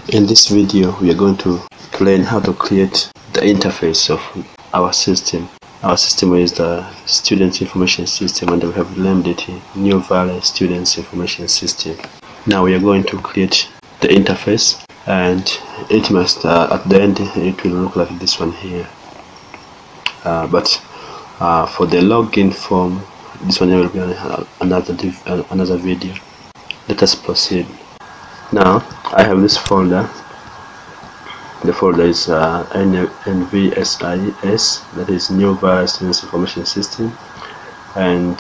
In this video, we are going to learn how to create the interface of our system. Our system is the Student Information System, and we have named it New Valley Students Information System. Now we are going to create the interface, and it must, at the end, it will look like this one here. But for the login form, this one will be another video. Let us proceed. Now I have this folder. The folder is NVSIS, that is New Valley Students Information System, and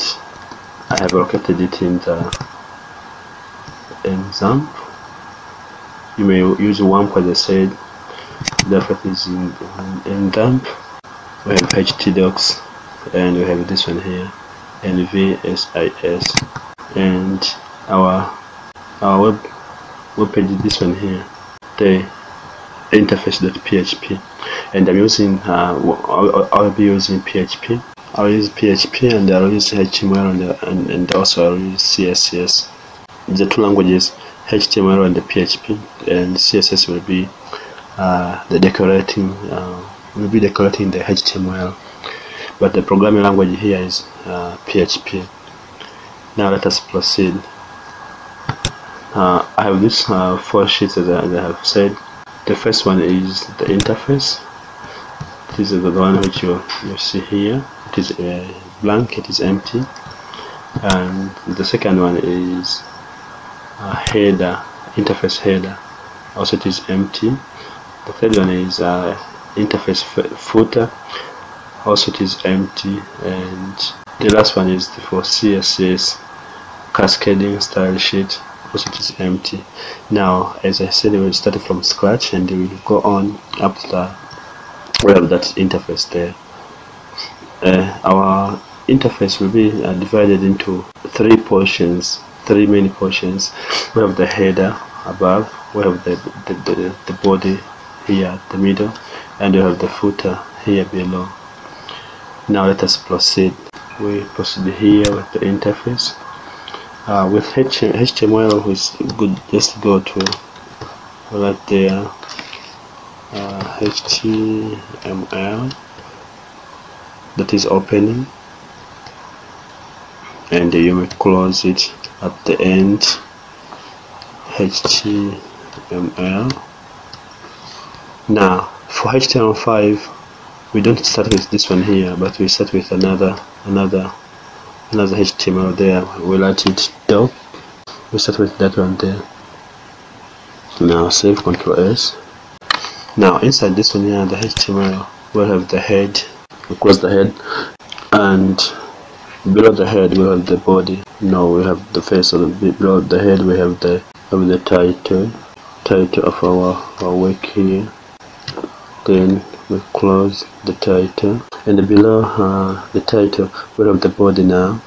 I have located it in the XAMPP. You may use WAMP as I said. The effect is in XAMPP. We have htdocs, and we have this one here, NVSIS, and our web page is this one here, the interface.php, and I'm using I'll be using PHP. I'll use PHP, and I'll use HTML, and also I'll use CSS. The two languages, HTML and the PHP, and CSS will be decorating the HTML, but the programming language here is PHP. Now let us proceed. I have these 4 sheets as I have said. The first one is the interface. This is the one which you see here. It is blank, it is empty. And the second one is a header, interface header. Also it is empty. The third one is interface footer. Also it is empty. And the last one is for CSS cascading style sheet. Also it is empty. Now, as I said, we will start from scratch, and we will go on up to we have that interface there. Our interface will be divided into 3 portions, 3 main portions. We have the header above, we have the body here at the middle, and we have the footer here below. Now let us proceed. We proceed here with the interface. With HTML, it's good just go to right there, HTML, that is opening, and you may close it at the end, HTML. Now for HTML5, we don't start with this one here, but we start with another HTML there. We write it doc. We start with that one there. Now save, Ctrl S. Now inside this one here, the HTML, we'll have the head. We close the head, and below the head we have the body. No, we have the face. So below the head we have the title of our work here. Then we close the title, and below the title we have the body now.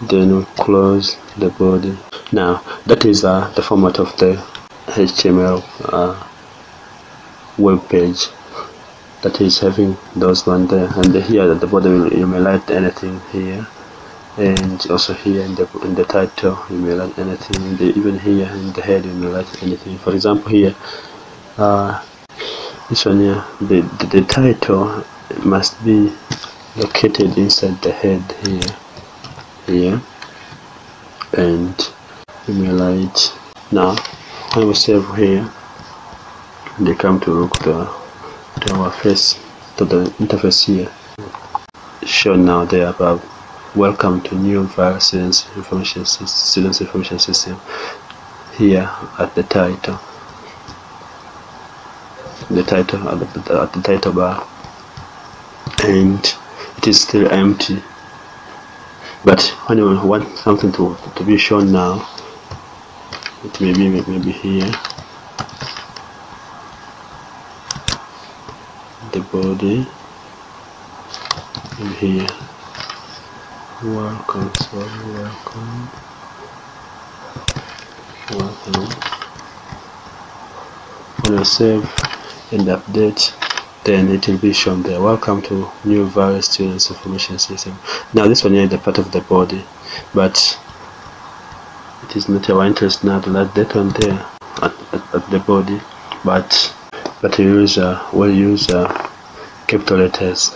Then we close the body. Now that is the format of the HTML web page, that is having those one there, and here at the bottom you may write anything here, and also here in the title you may write anything, and even here in the head you may write anything. For example, here this one here, the title must be located inside the head here, and you may write. Now when we save here, they come to look to our face, to the interface here, shown now there above. Welcome to New Valley Students Information System. Here at the title. The title at the title bar, and it is still empty. But when you want something to be shown now, it may be here, the body, and here welcome. When I save and update, then it will be shown there. Welcome to New Valley Students Information System. Now this one here is the part of the body, but it is not our interest now to add that one there at the body. but we use capital letters.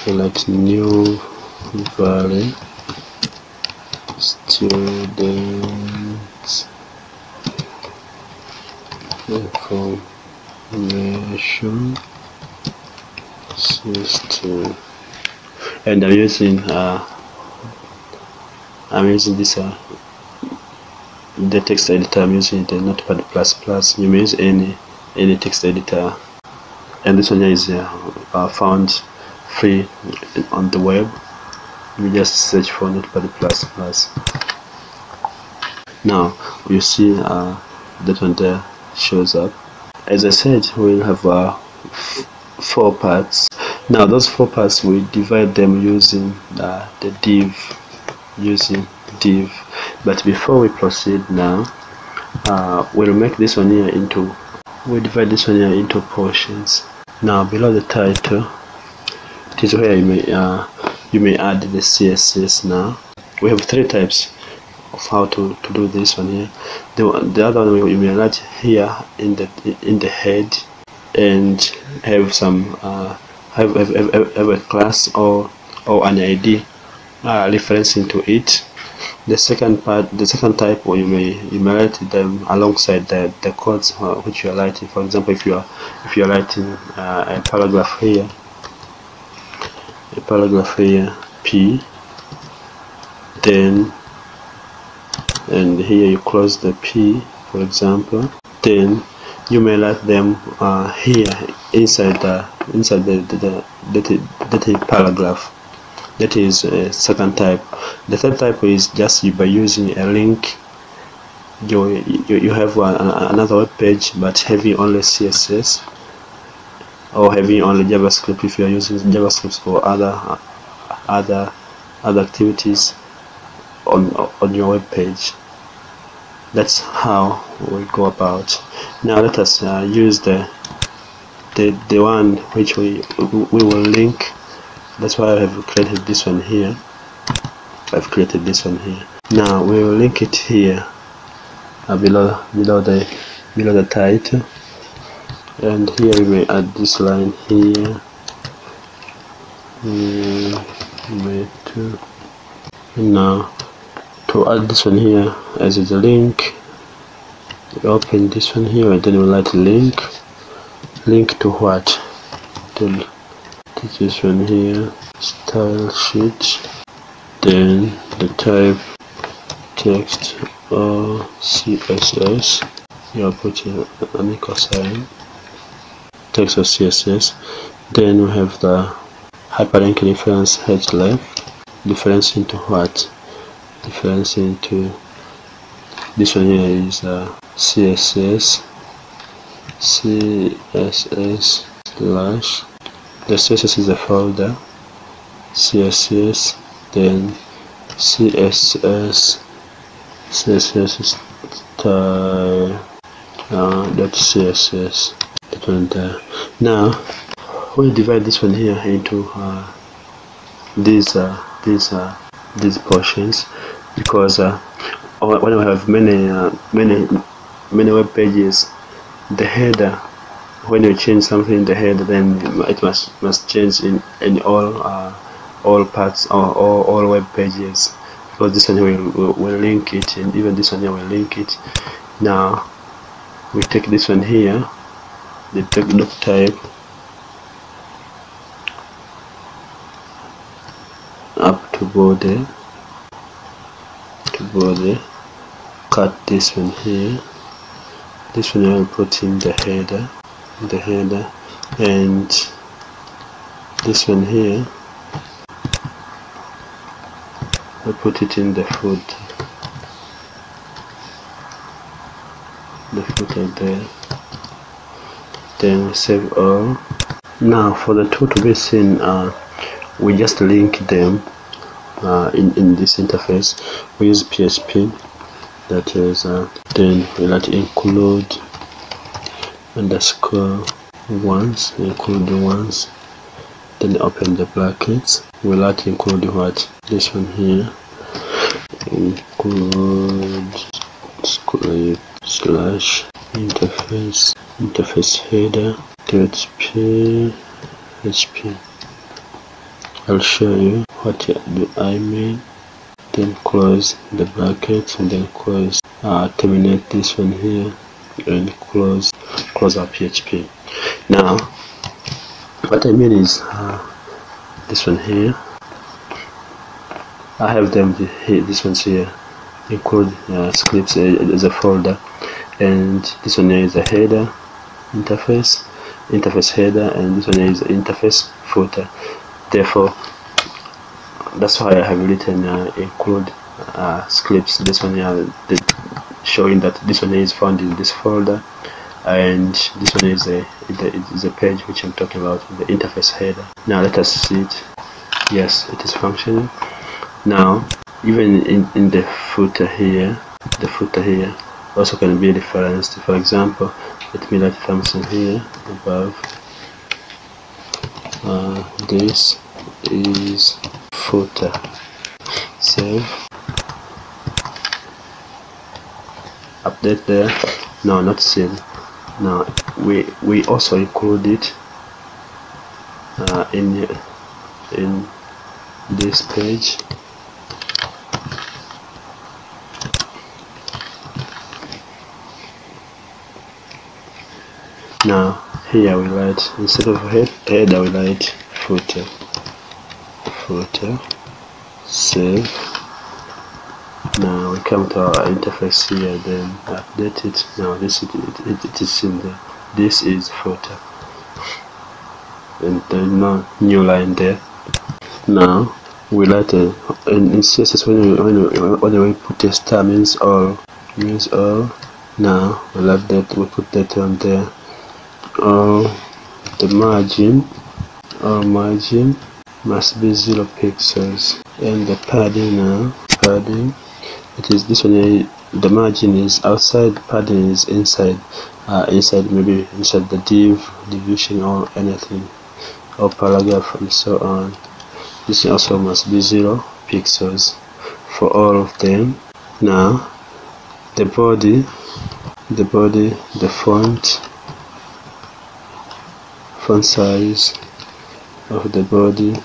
Like New Valley Students Information System, and I'm using this the text editor. I'm using the Notepad++. You may use any text editor, and this one here is found free on the web. You just search for Notepad++. Now you see that one there shows up. As I said, we'll have 4 parts. Now those 4 parts, we divide them using the div, but before we proceed now, we'll make this one here into, we divide this one here into portions. Now below the title, it is where you may add the CSS. Now we have 3 types of how to do this one here. The other one you may write here in the head, and have some have a class or an ID referencing to it. The second type, where you may write them alongside the codes which you are writing. For example, if you are writing a paragraph here, P, then, and here you close the P, for example, then you may write them here inside the paragraph. That is a second type. The third type is just by using a link. You have another web page, but having only CSS or having only JavaScript if you are using JavaScript for other activities on your web page. That's how we go about. Now let us use the one which we will link. That's why I have created this one here. Now we will link it here below the title, and here we may add this line here. Now to add this one here as a link, we open this one here, and then we write link to what? To this one here, style sheet, then the type text or CSS. You are putting an equal sign, text or CSS. Then we have the hyperlink reference href, difference into what? Difference into this one here is CSS slash, the CSS is a folder, CSS, then CSS .css, that one there. Now we divide this one here into these portions, because when we have many web pages, the header, when you change something in the header, then it must change in all parts or all web pages, because this one will link it, and even this one here will link it. Now we take this one here, the dot type, up to border, cut this one here. This one I will put in the header, and this one here I put it in the footer there. Then we save all. Now for the two to be seen, we just link them in this interface. We use PHP, that is then we let include underscore once, include the ones, then open the brackets. We let include what? This one here, include slash interface header .php. I'll show you what do I mean. Then close the bracket and then close, terminate this one here and close our PHP. Now what I mean is this one here, I have them here, this one's here, include scripts as a folder, and this one here is a header, interface header, and this one here is interface footer. Therefore, that's why I have written include scripts. This one here showing that this one is found in this folder, and this one is a page which I'm talking about, the interface header. Now let us see it. Yes, it is functioning. Now even in the footer here, also can be referenced. For example, let me write something here above. This is footer. Save. Update there. No, not save. Now we also include it in this page. Now here we write, instead of header we write footer. Save. Now we come to our interface here, then update it. Now it is in there. This is footer, and there's no new line there. Now we write in CSS when we put a star means all. Now we like that, we put that on there. The margin must be 0 pixels, and the padding it is this one. The margin is outside, padding is inside. Maybe inside the division or anything, or paragraph and so on. This also must be 0 pixels for all of them. Now the body, the font size of the body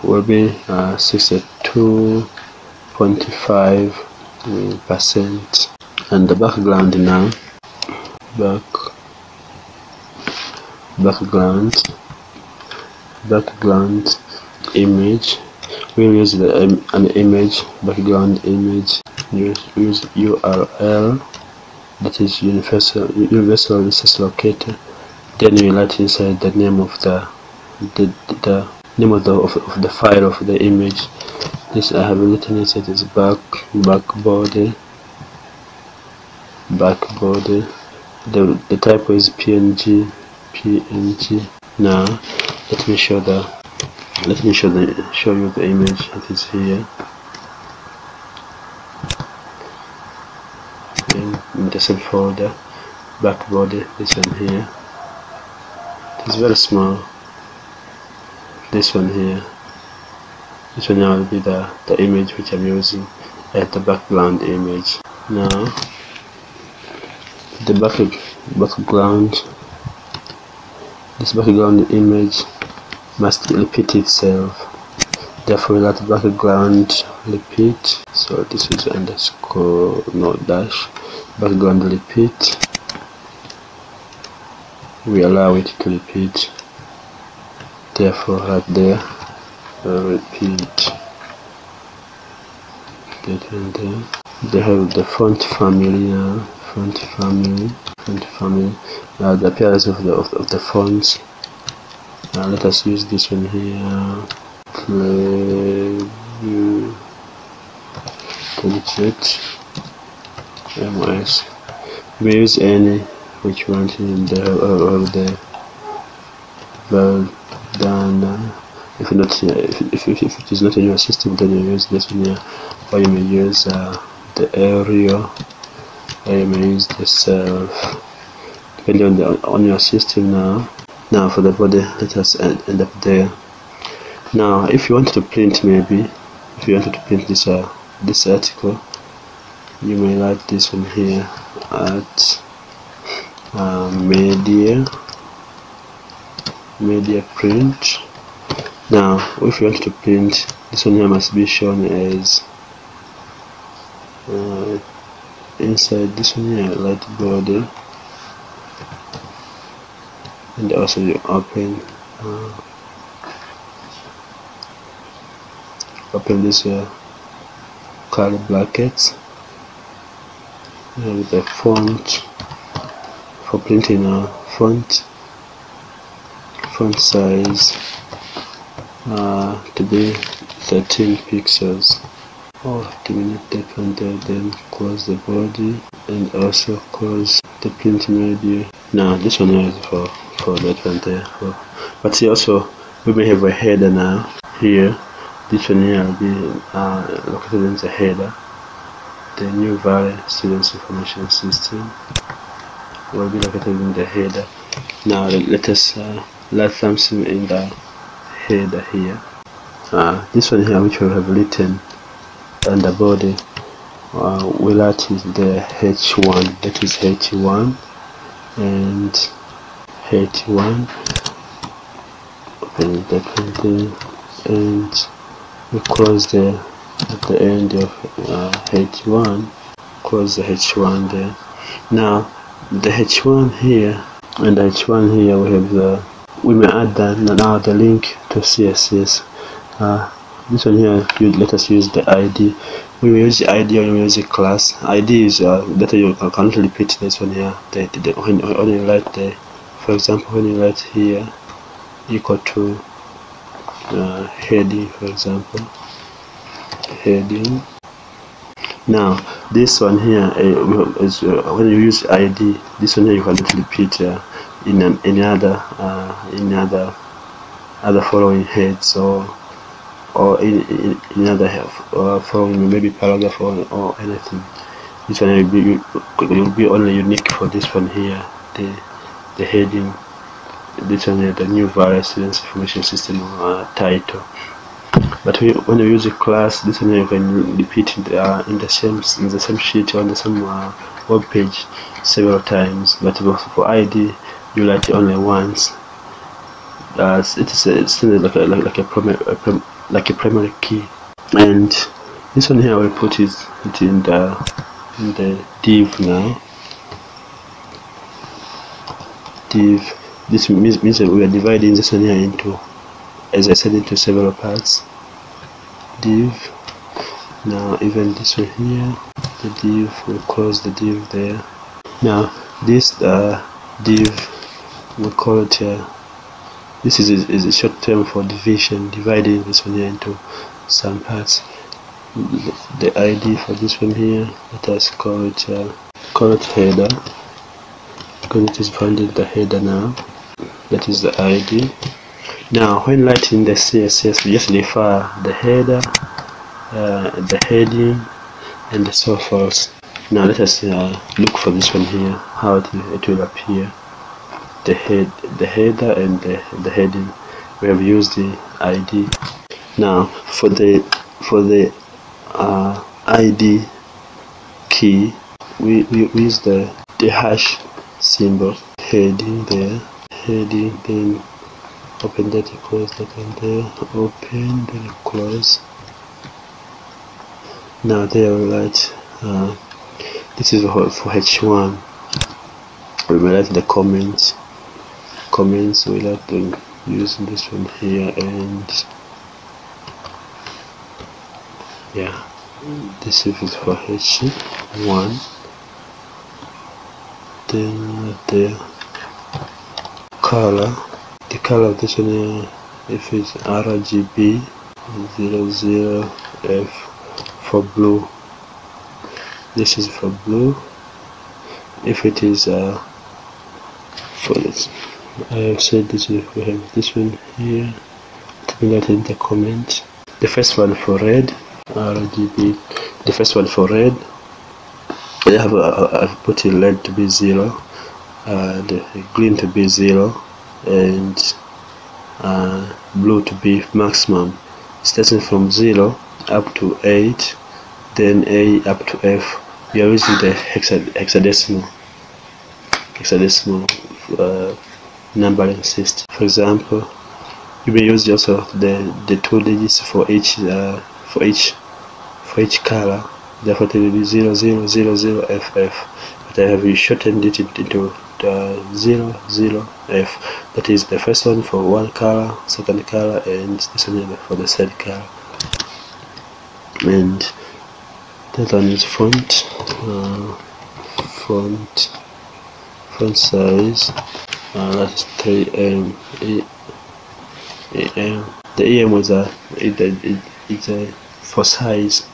will be 62.5%, and the background now, background image, we'll use an image, background image. Use URL, that is universal resource locator. Then you write inside the name of the name of the file of the image. This I have written inside is backbody. The type is PNG. Now let me show you the image. It is here in the same folder, backbody. This one here, it is very small. This one here, this one now will be the image which I'm using as the background image. Now the background, this background image must repeat itself. Therefore, that background repeat. So this is underscore, no dash. Background repeat. We allow it to repeat. Therefore, right there, repeat. That and there. They have the font family now. Font family. The appearance of the fonts. Now let us use this one here. MS. We use any which one in the bandana. If it is not in your system, then you use this one here, or you may use the area, or you may use the self, depending on your system. Now for the body, let us end up there. Now if you want to print, maybe if you wanted to print this article, you may like this one here at media print. Now if you want to print, this one here must be shown as inside this one here, light border, and also you open this color brackets with the font for printing font size to be 13 pixels. Then close the body and also close the print media. Now this one here is for that one there. But see, also we may have a header now here. This one here will be located in the header. The new Valley Students Information System will be located in the header. Now let us write something in the header here. This one here, which we have written on the body, we write is the H1. That is H1 and H1. Open that one there, and we close at the end of H1. Close the H1 there. Now the H1 here and the H1 here, we have we may add now the link to CSS. This one here, let us use the ID. We will use the ID when we use the class. ID is that you can't repeat this one here. When you write for example, when you write here equal to heading, for example, heading. Now this one here is when you use ID. This one here you cannot repeat in any other following heads or in another following maybe paragraph or anything. This one will be only unique for this one here, the heading. This one here, the new Valley Students Information System title. But when you use a class, this one here you can repeat in the same sheet or on the same web page several times. But for ID, you write it only once. It's still like a primary key. And this one here I will put it in the div now. Div. This means that we are dividing this one here into, as I said, into several parts. Div. Now even this one here, the div, we'll close the div there. Now this div, we call it this is a short term for division, dividing this one here into some parts. The ID for this one here, let us call it header, because it is found in the header now. That is the ID. Now when writing the CSS, we just refer the header, the heading, and the so forth. Now let us look for this one here, how it will appear. The header and the heading, we have used the ID. Now for the ID key, we use the hash symbol. Heading there, heading, then open that, close that one there, open, then close. Now there we write this is for H1. We will write the comments. We like to use this one here, and yeah, this is for H1. Then the color, of this one, if it's RGB 00F for blue, this is for blue. If it is for this, I have said this is for him. This one here, typing that in the comment. The first one for red, RGB. The first one for red, I've put in red to be 0, the green to be 0, and blue to be maximum, starting from 0 up to 8, then A up to F you are using the hexadecimal numbering system. For example, you may use also the 2 digits for each color. Therefore it will be 0000FF, but I have shortened it into the 00F. That is the first one for one color, second color, and this one for the third color. And that one is font size. That's 3 EM. The EM is it's a for size.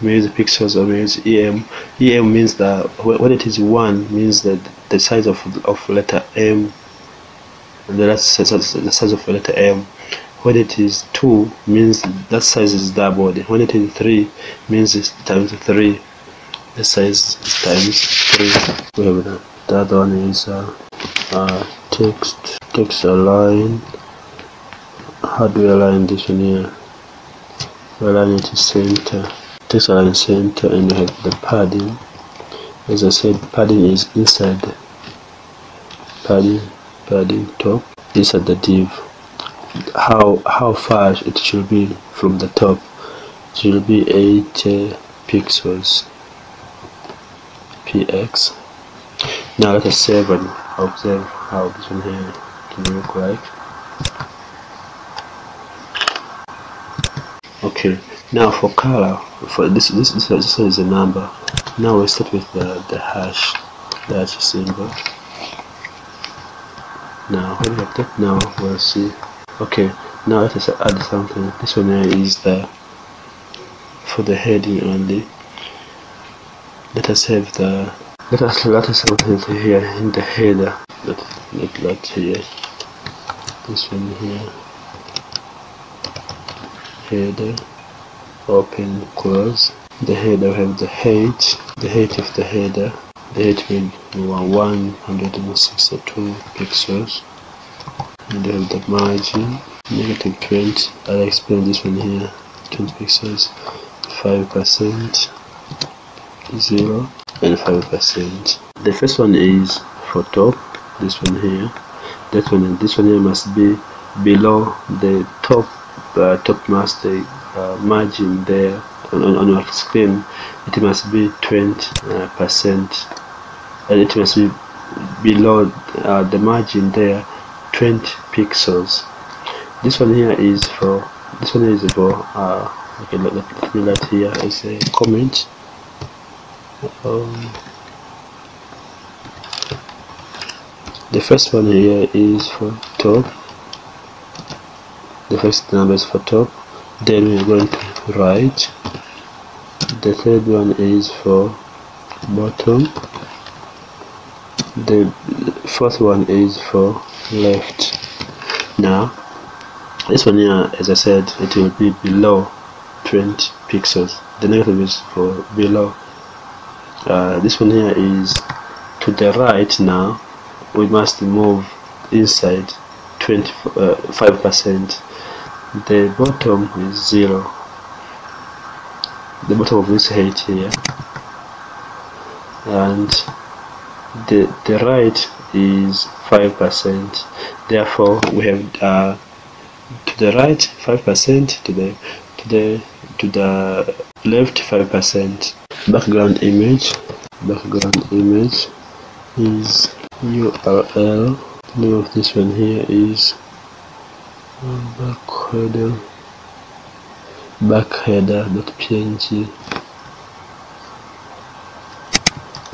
We use pixels or we use EM. EM means that when it is 1 means that the size of letter M, and that's the size of letter M. When it is 2 means that size is doubled. When it is 3 means it's times 3. The size is times 3. We have that. The other one is text align. How do we align this one here? We align it to center. Text align center, and we have the padding. As I said, padding is inside. Padding top inside the div. How far it should be from the top? It should be 8 pixels px. Now let us save and observe how this one here can look like. Okay, now for color, for this is a number. Now we start with the hash symbol. Now when we have that, now we'll see. Okay, now let us add something. This one here is for the heading only. Let us have something here in the header. That here. This one here. Header. Open, close. The header will have the height. The height of the header. The height will be 162 pixels. And we have the margin, -20. I'll explain this one here. 20 pixels, 5%, 0, and 5%. The first one is for top. This one here. This one here must be below the topmost margin there on your screen. It must be 20%, and it must be below the margin there 20 pixels. This one here is for okay, let me write here as a comment. The first one here is for top. The first number is for top. Then we are going to right. The third one is for bottom. The fourth one is for left. Now this one here, as I said, it will be below 20 pixels. The negative is for below. This one here is to the right. Now we must move inside 5%. The bottom is 0. The bottom of this height here, and the right is 5%. Therefore we have to the right 5%, to the left 5%. Background image is URL. The name of this one here is backheader.png.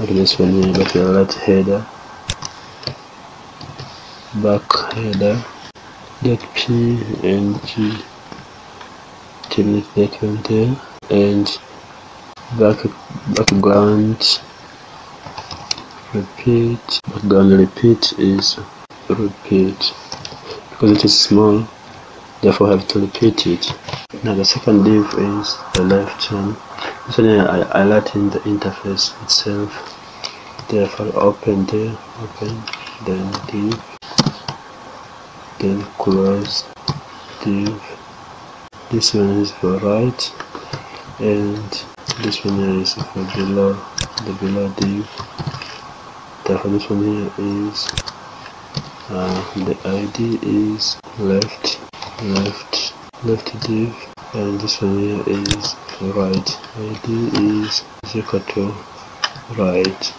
Okay, this one here, but we'll write header backheader.png till it contain, and background repeat is repeat, because it is small, therefore I have to repeat it. Now the second div is the left one. This one here I let in the interface itself. Therefore open there, then div, then close div. This one is for right, and this one here is for below the below div. Therefore this one here is the ID is left div, and this one here is right. ID is equal to right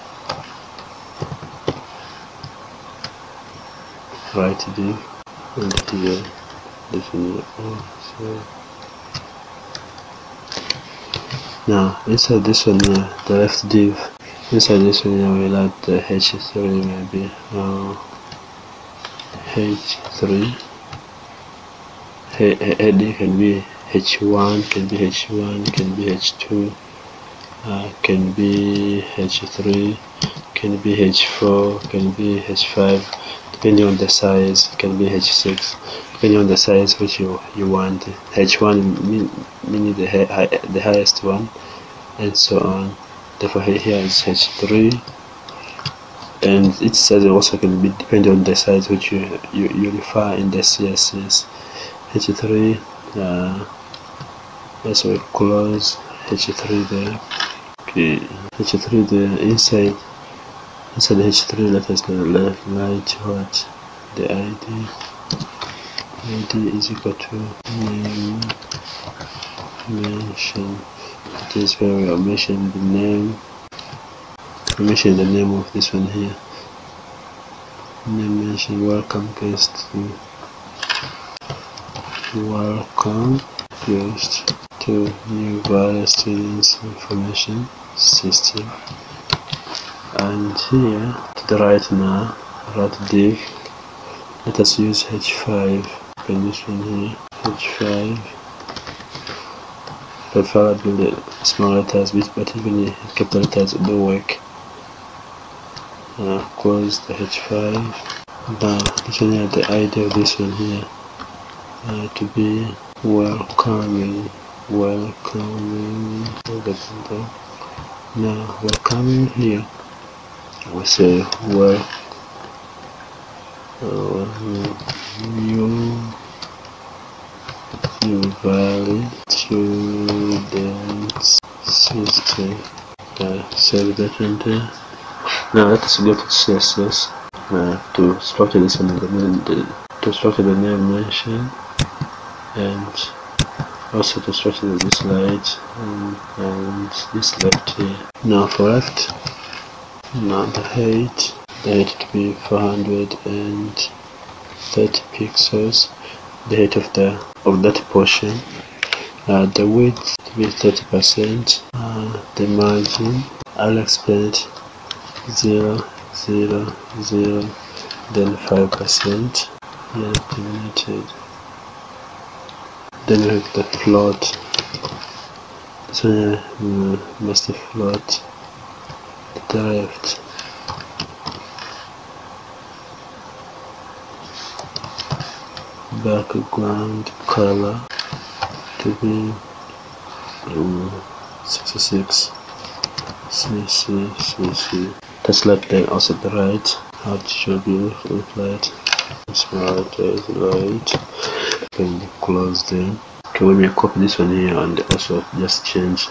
div, and here this one here also. Now inside this one here, the left div, inside this one here we'll add the h3, maybe h3. Head can be h1, can be h1, can be h2, can be h3, can be h4, can be h5, depending on the size. Can be h6, depending on the size which you want. h1 meaning the highest one, and so on. Therefore here is h3, and each size also can be depending on the size which you refer in the CSS. h3, let's close h3 there. Okay, h3 there. Inside the h3, let us write what the ID is equal to name mention. It is where we are mentioning the name. We mention the name of this one here. Name mention welcome guest. Welcome guest to new various students information system. And here to the right now, right div, let us use h5. And this one here, h5. Prefer with the small letters, but even the capital letters do work. Close the h5. Now this one here, the ID of this one here to be welcoming. Now welcoming here, we say new valid students system. Save that one there. Now let us go to CSS to structure this one, to structure the name mention, and also to structure this light and this left here. Now for left, now the height to be 430 pixels, the height of that portion. The width to be 30%. The margin, I'll explain it, 0, 0, 0, then 5%. Yeah, terminated. Then we have the float. This one must be float to the left. Background color to be 66 cc. That's left, then also the right, how it should be applied. Small letters right, and close them. Okay, let me copy this one here and also just change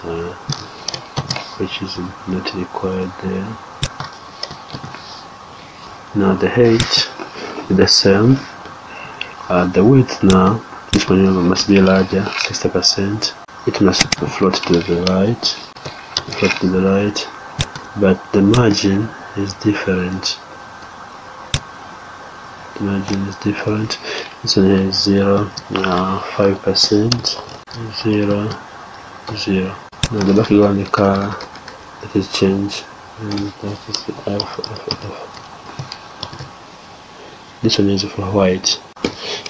which is not required there. Now the height is the same. The width now, this one must be larger, 60%. It must float to the right, but the margin is different. The margin is different. This one here is 0, 5%, 0, 0. Now the background color, that is changed, and that is the F. This one is for white.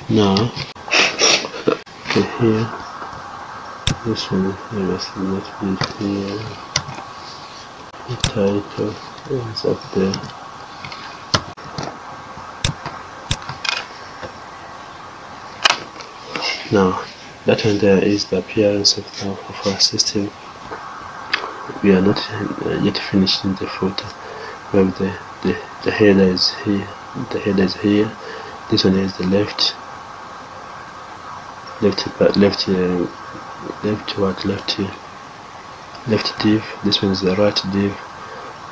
Now, okay, here, this one must not be here. The title is up there. Now, that one there is the appearance of our system. We are not yet finished in the footer. We have the header is here. The header is here. This one is the left div. This one is the right div.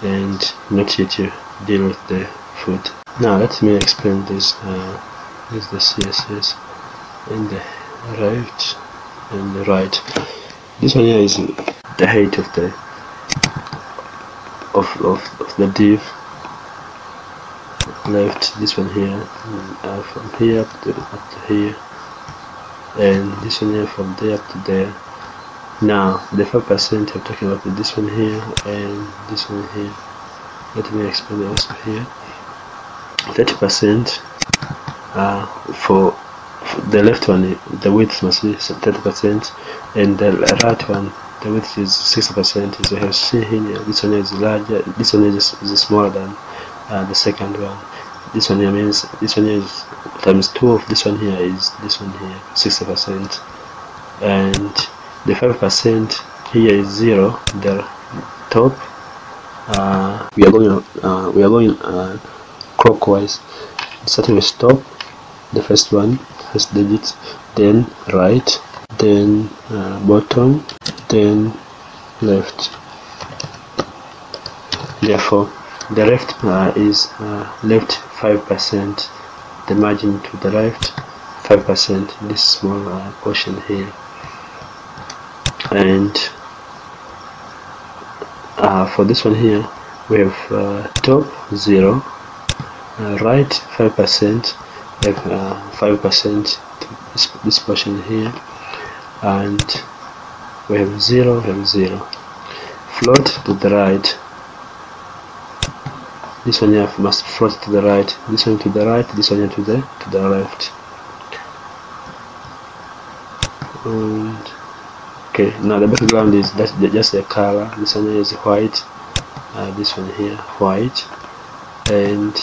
and not yet to deal with the foot. Now let me explain this. This is the CSS and the left and the right. This one here is the height of the of the div. Left, this one here, from here up to here, and this one here from there up to there. Now the 5% I'm talking about this one here and this one here. Let me explain also here. 30% for the left one, the width must be 30%, and the right one, the width is 60%. As you have seen here, this one is larger, this one is smaller than the second one. This one here means this one here is times 2 of this one here is this one here, 60%, and the 5% here is 0. The top we are going clockwise, starting with top, the first digit, then right, then bottom, then left. Therefore the left is left 5%, the margin to the left 5%, this small portion here, and for this one here we have top 0, right 5%, we have 5% to this portion here, and we have 0, float to the right. This one here must float to the right, this one to the right, this one here to the left. And okay, now the background is just the color. This one here is white, this one here white, and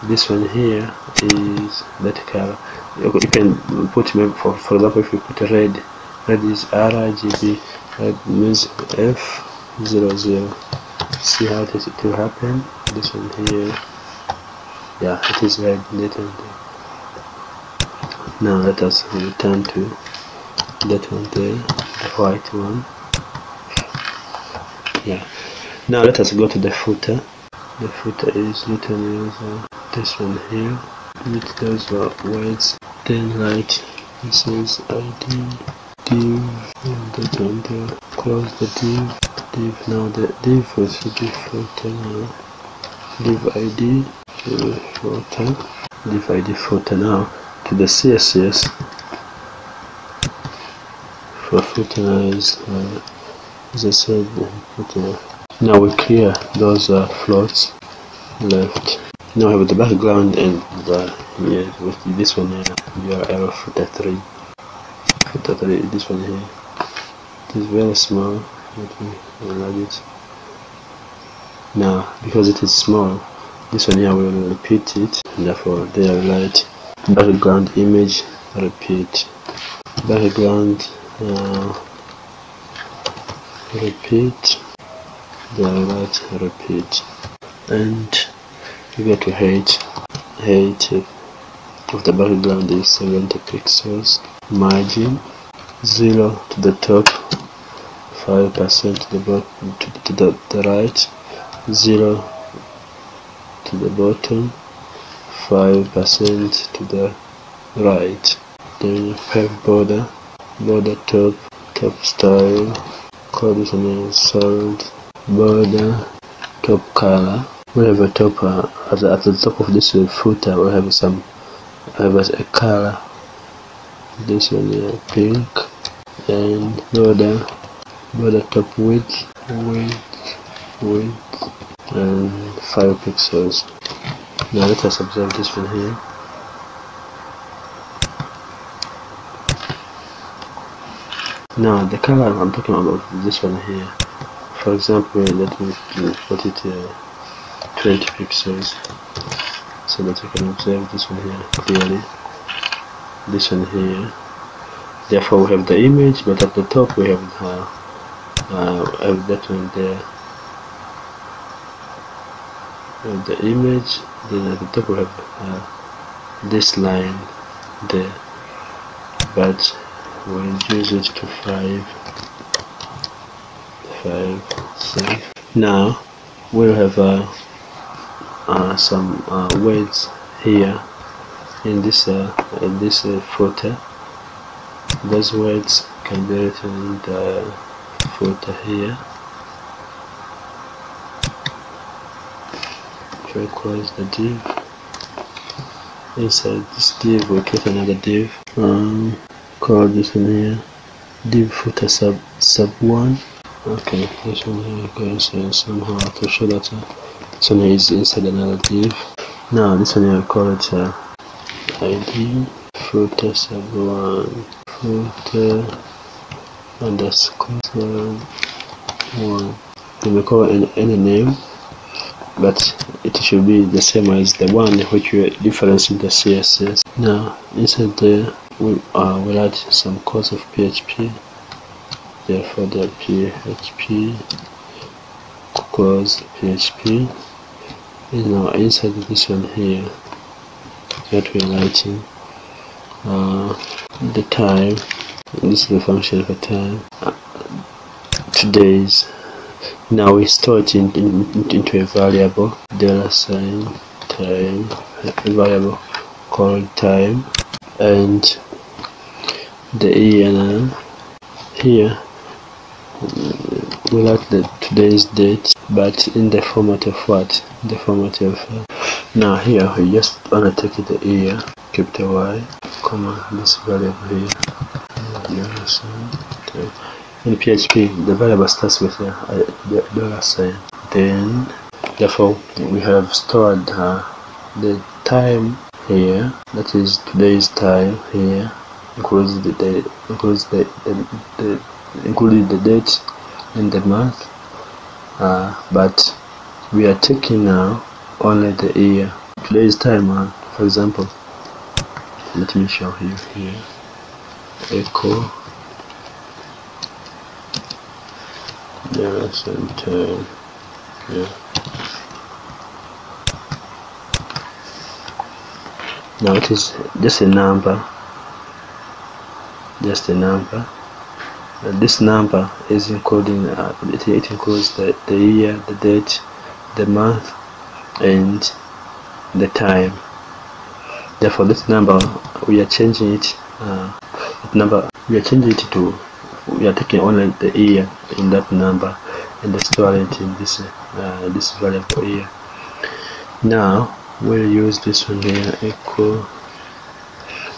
this one here is that color. You can put, for example, if you put red is RGB, red means F00. See how it will happen. This one here, yeah, it is red. Now let us return to that one there, the white one. Yeah. Now let us go to the footer. The footer is written as this one here with those words. Then right, this is ID div, and that one there. Close the div. Now the div was div footer now. Div ID footer. Div ID footer. Now to the CSS for footer now is as I said, footer. Now we clear those floats left. Now we have the background and yeah, with this one here, URL footer 3. Footer 3, this one here. It is very small. Let me enlarge it. Now, because it is small, this one here will repeat it. Therefore, they are right. Background image, repeat. Background, repeat. They are right, repeat. And you go to height of the background is 70 pixels. Margin 0 to the top, 5% to the bottom, to the right, 0 to the bottom, 5% to the right. Then you have border top style, call this one solid border, top color. We have a top at the top of this footer. We have a color. This one here pink, and border top width and 5 pixels. Now let us observe this one here. Now the color I'm talking about is this one here. For example, let me put it 20 pixels so that you can observe this one here clearly. This one here. Therefore, we have the image, but at the top we have that one there. We have the image. Then at the top we have this line there, but we'll reduce it to 5. Save. Now we'll have some words here in this footer. Those words can be written in the footer here. If I close the div, inside this div we create another div. Call this one here div footer sub1. Okay, this one here goes somehow to show that this one is inside another div. Now this one here I call it id footer sub1 footer underscore sub1. You may call any name, but it should be the same as the one which we reference in the CSS. Now inside there we'll add some codes of PHP. Therefore the PHP close PHP is now inside this one here that we're writing the time. This is the function for time. Today's. Now we store it into a variable $sign time, a variable called time, and the ENR here we'll add the today's date, but in the format of what? The format of now here we just wanna take the year, capital Y, comma this variable here. In PHP, the variable starts with a $sign. Then, therefore, we have stored the time here. That is today's time here. Includes the date and the month. But we are taking now only the year. Today's time, for example. Let me show you here. Echo. Time. Yeah. Now it is just a number. Just a number. And this number is including it includes the year, the date, the month, and the time. Therefore, this number we are changing it. We are taking only the year in that number and storing it in this this variable here. Now we'll use this one here, echo.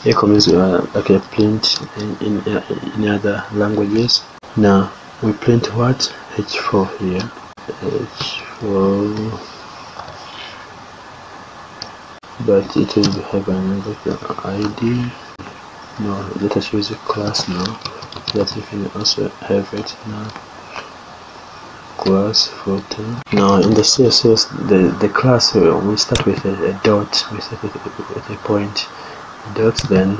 Echo means like a print in other languages. Now we print what? H4 here. H4, but it will have another ID. No, let us use a class now. That you can also have it now. Class photo. Now in the CSS, the class we start with a dot. We start with a point. Dot. Then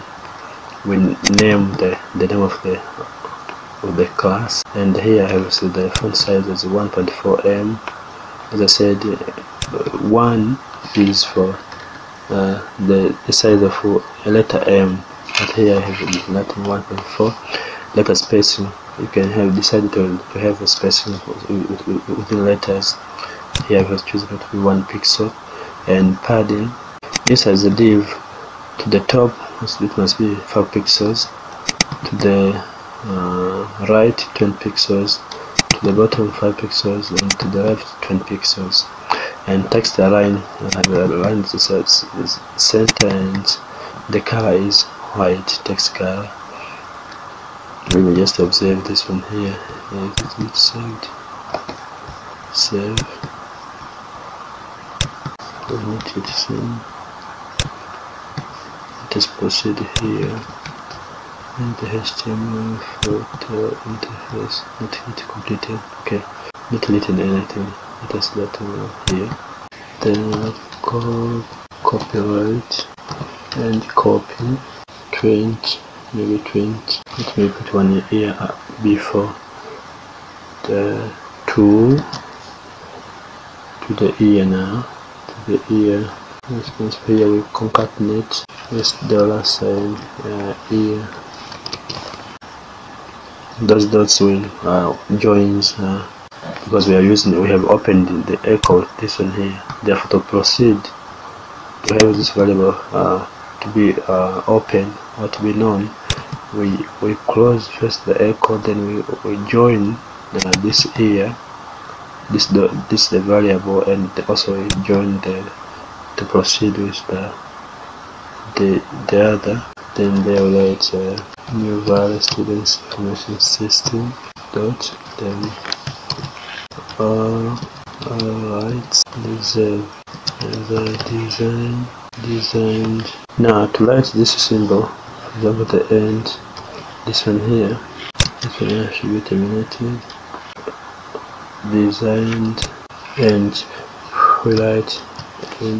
we name the name of the class. And here I have the font size is 1.4M. As I said, 1 is for the size of a letter M. But here I have letter 1.4. Letter spacing, you can have decided to have a spacing within letters. Here I have chosen to be 1 pixel. And padding, this has a div to the top, it must be 5 pixels. To the right 10 pixels. To the bottom 5 pixels, and to the left 20 pixels. And text align, align is center, and the color is white, text color. We will just observe this one here. Is it saved? Save. Let it save. Let us proceed here. And the HTML photo interface not yet completed. Okay, not written anything. Let us let here. Then copyright and copy 20. Maybe 20. Let me put 1 year before the 2 to the year now. To the year. Here we concatenate with $sign year. Those dots will joins because we have opened the echo with this one here. Therefore, to proceed, to have this variable to be open or to be known, we close first the echo, then we join this here, this the variable, and also we join to proceed with the other. Then there we write new value students information system dot, then alright, designed. Now to write this symbol, for example the end, this one here should be terminated, designed, and we write in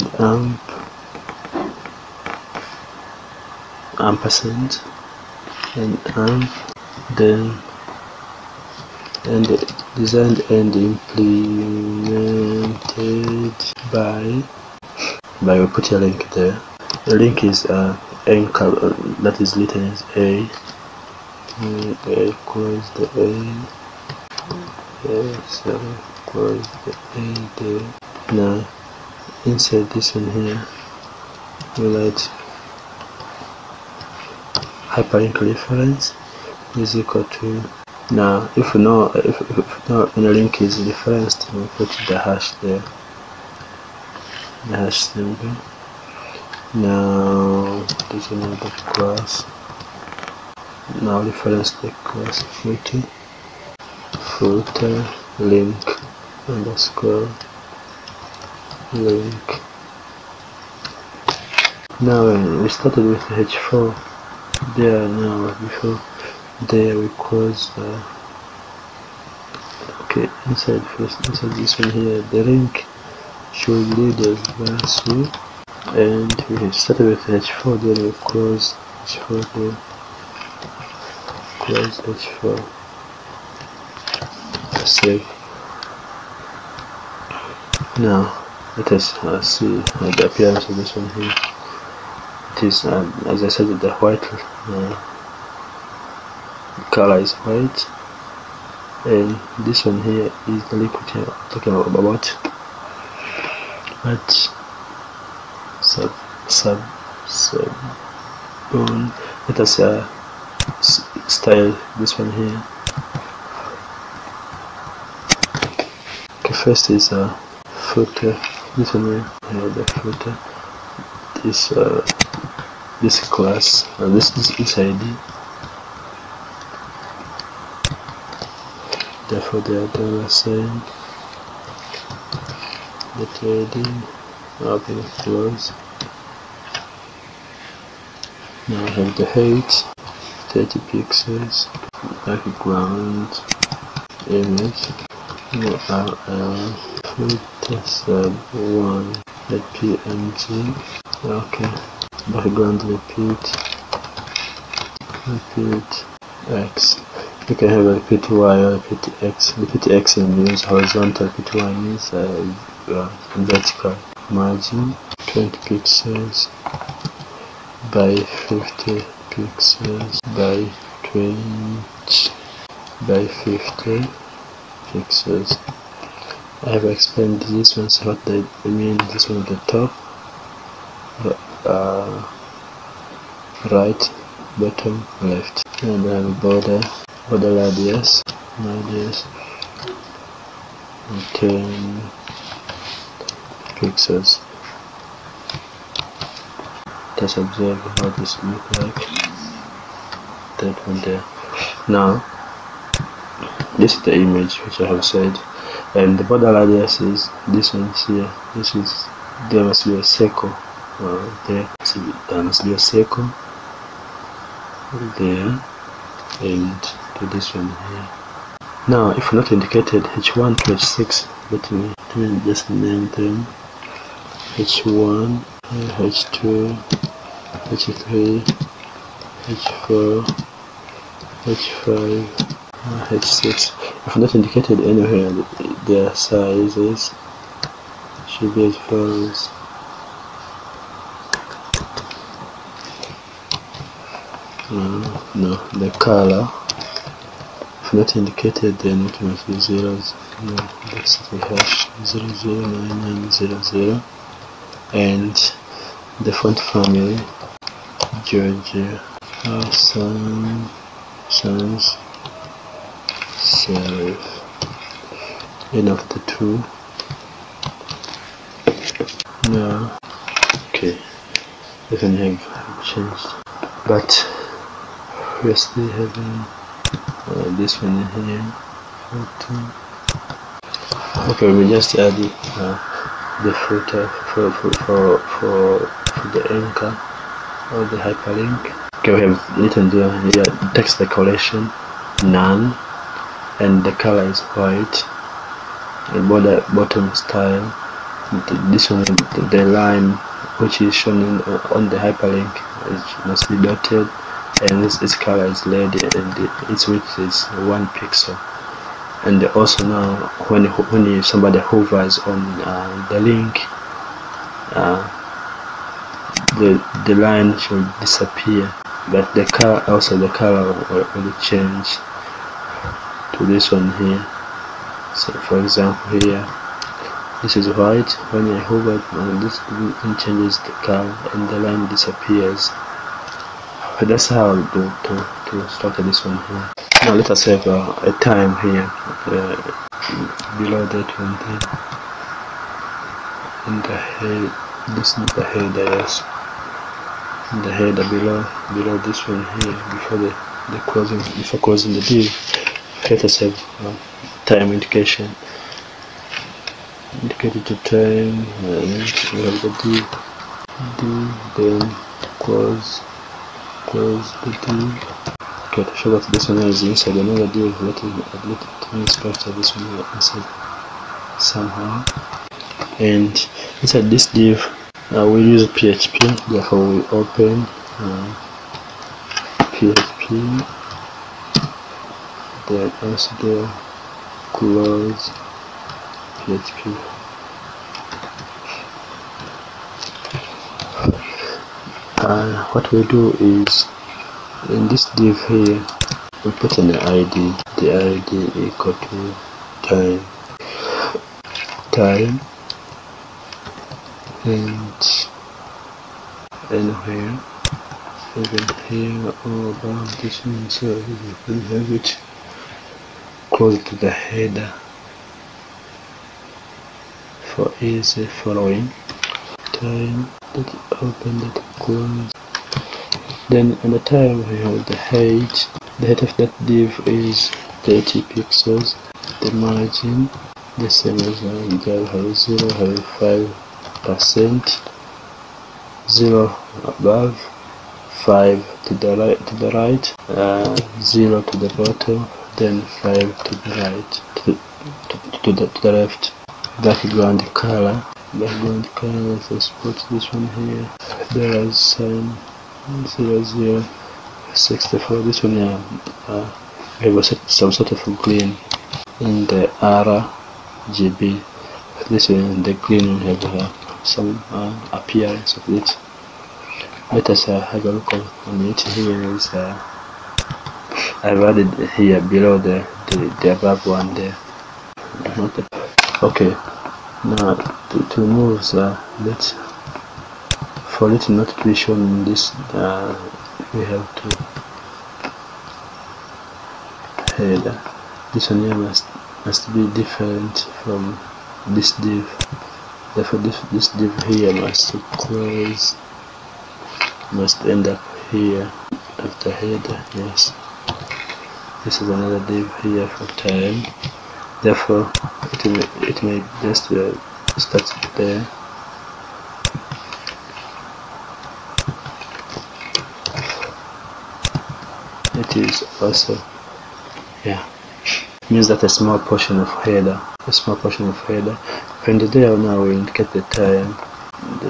ampersand and then and designed and implemented by we put a link there. The link is anchor, that is written as A equals the so close the A there. Now inside this one here we write hyperlink reference is equal to, now if we know if a link is referenced, we put the hash there, the hash symbol. Now there's another class, now reference the class footer link underscore link. Now we started with the h4 there. Now before there we close okay, inside this one here the link should read as Bassu, and we started with h4, then we close h4 there, close h4, save. Now let us see the appearance of this one here. It is as I said, the white color is white, and this one here is the liquid I'm talking about. But let us style this one here. Okay, first is footer. This one here, the footer. This class, this ID. Therefore, they are $sign. The trading. Okay, close. Now I have the height, 30 pixels, background, image, URL, footer sub1, png. Okay, background repeat x. You can have a repeat y or repeat x. Repeat x means horizontal, repeat y means vertical. Margin 20 pixels by 50 pixels by 20 by 50 pixels. I have explained this one, so what they mean. This one at the top, right, bottom, left, and I have a border radius 10 pixels. Let's observe how this looks like. That one there. Now this is the image which I have said, and the border radius is this one here. There must be a circle there. There must be a circle there, and to this one here. Now if not indicated, h1 to h6, let me just name them: h1, h2, h3, h4, h5, h6. If not indicated anywhere, their sizes should be as follows. No, the color. If not indicated, then it must be zeros. No, that's the hash 009900. And the font family, Georgia, Sans Serif. End of the two. Now, okay, even have changed, but we're still having this one in here. Okay, we just add the footer for the anchor or the hyperlink. Okay, we have written here text decoration none, and the color is white, and bottom style. This one, the line which is shown on the hyperlink must be dotted, and its color is red, and its width is 1 pixel. And also now, when somebody hovers on the link, the line should disappear, but the color will change to this one here. So for example, here this is white. When I hover on this, it changes the color and the line disappears. But that's how to structure this one here. Now let us have a time here below that one there. In the head, this is the header, yes. In the header below this one here, before closing the div, let us have time indication. Indicated to time, and we have the div, then close the div. Okay, to show that this one is inside another div, let me structure this one inside somehow. And inside this div, we use PHP, therefore we open PHP, then also close PHP. What we do is, in this div here, we put an ID. The ID equal to time, and anywhere, even here or above this one, so we can have it close to the header for easy following. Time, that open, that close. Then on the time we have the height. The height of that div is 30 pixels. The margin, the same as there have 0, have 5%, 0 above, 5 to the right, 0 to the bottom, then 5 to the right, to the left. Background color, let's put this one here. There is sign 0064. This one we have some sort of green in the RGB. This one, the green, will have some appearance of it. Let us have a look on it. Here is I've added here below the above one there. Okay, now to remove for it not to be shown in this, we have to header. This one here must be different from this div. Therefore, this div here must end up here after header. Yes, this is another div here for time. Therefore, it may just start there. It is also, yeah, means that a small portion of header, and there now we indicate the time, the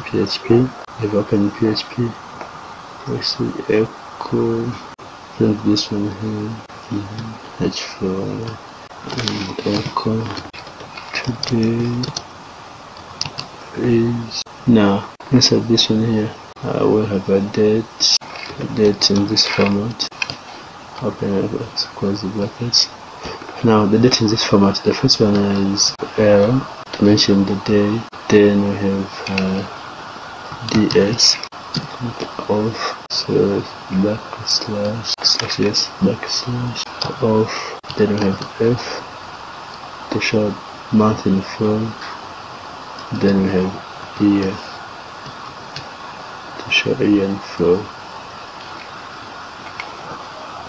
PHP. We've opened PHP. We see echo, then this one here, H4, and echo. Today is now inside this one here. We'll have a date in this format, open brackets, close the brackets. Now the date in this format, the first one is error to mention the day, then we have ds off, so backslash off, then we have f to show month in full, then we have year to show year in full.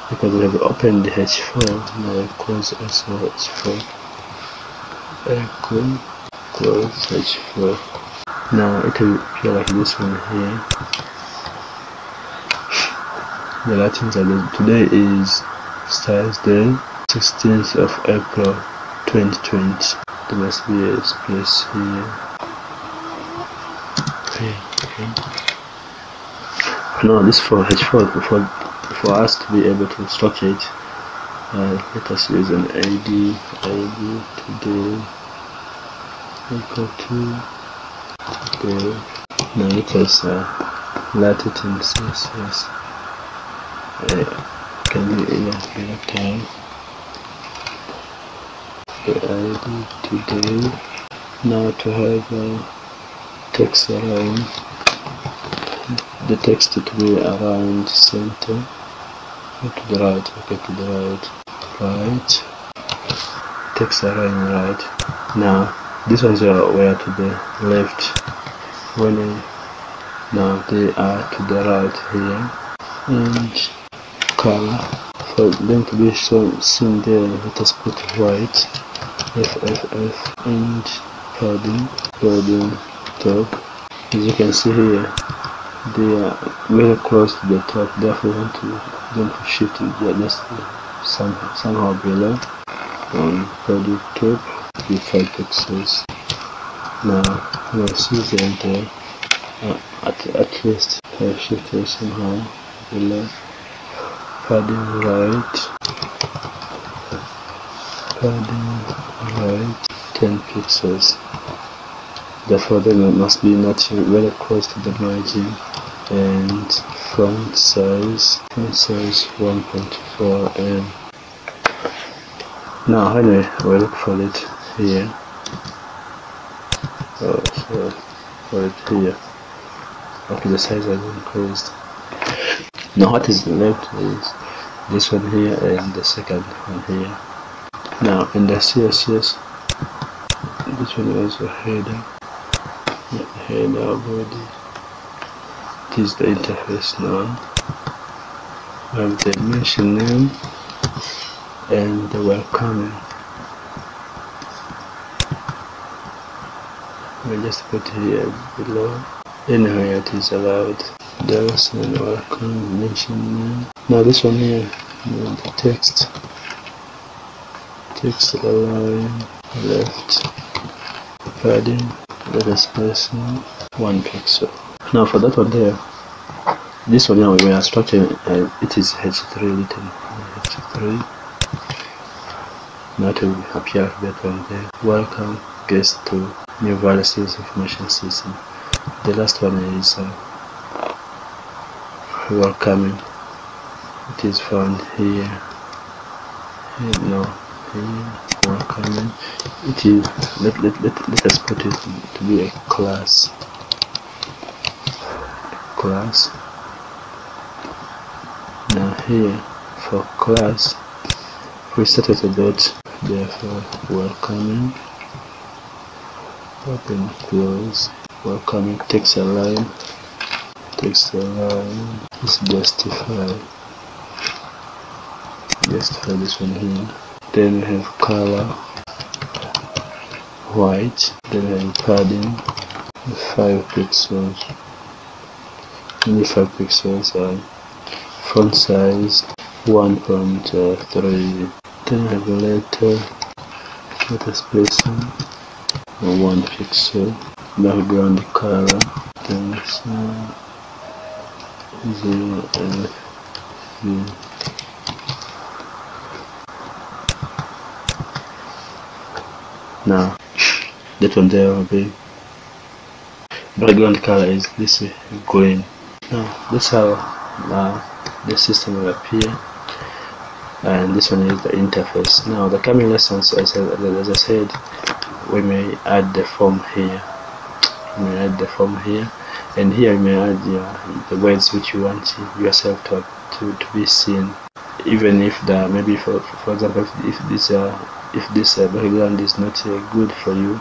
Because we have opened the h4, now we close also h4, echo close h4. Now it will appear like this one here. The Latins are today is Thursday, 16th of April 2020. There must be a space here. Okay. Now this for h4, for us to be able to structure it, let us use an id today equal to today. Now let us write it in CSS. Can be in a time. The id today. Now to have text around, the text to be around center. To the right, okay, to the right, text around right. Now these ones were to the left, now they are to the right here, and color for them to be seen there, let us put white, FFF, and padding top. As you can see here, they are very close to the top, therefore we want to shift it just somehow below on padding top with 5 pixels. Now we'll see the entire at least shift it somehow below. Padding right 10 pixels. Therefore they must be not very close to the margin. And font size 1.4 m. Now anyway, we look for it here. For it here. Okay, the size has increased. Now what is left is this one here and the second one here. Now in the CSS, this one is a header, body. It is the interface now. We have the mention name and the welcome. We just put here below. Anywhere it is allowed. There's an welcome mention name. Now this one here, the text align left, padding, let us place 1 pixel. Now for that one there, this one now we are structuring, it is h3 written h3. Now it will appear that one there. Welcome guest to NVSIS information system. The last one is welcoming. It is found here. Welcoming. It is let us put it to be a class. Now here for class we set it a dot, therefore welcoming, open close, welcoming text align is justify this one here. Then we have color white, then we have padding 5 pixels, only 5 pixels, and font size 1.3. Then we have a letter, spacing 1 pixel, background color, then 0 Now that one there will be background color is this green. Now that's how the system will appear. and this one is the interface. Now the coming lessons, as I said, we may add the form here. And here you may add the words which you want yourself to be seen, even if the maybe for example, if this background is not good for you,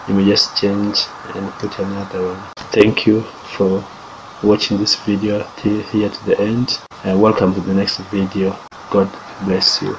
you may just change and put another one. Thank you for watching this video till here to the end, and welcome to the next video. God bless you.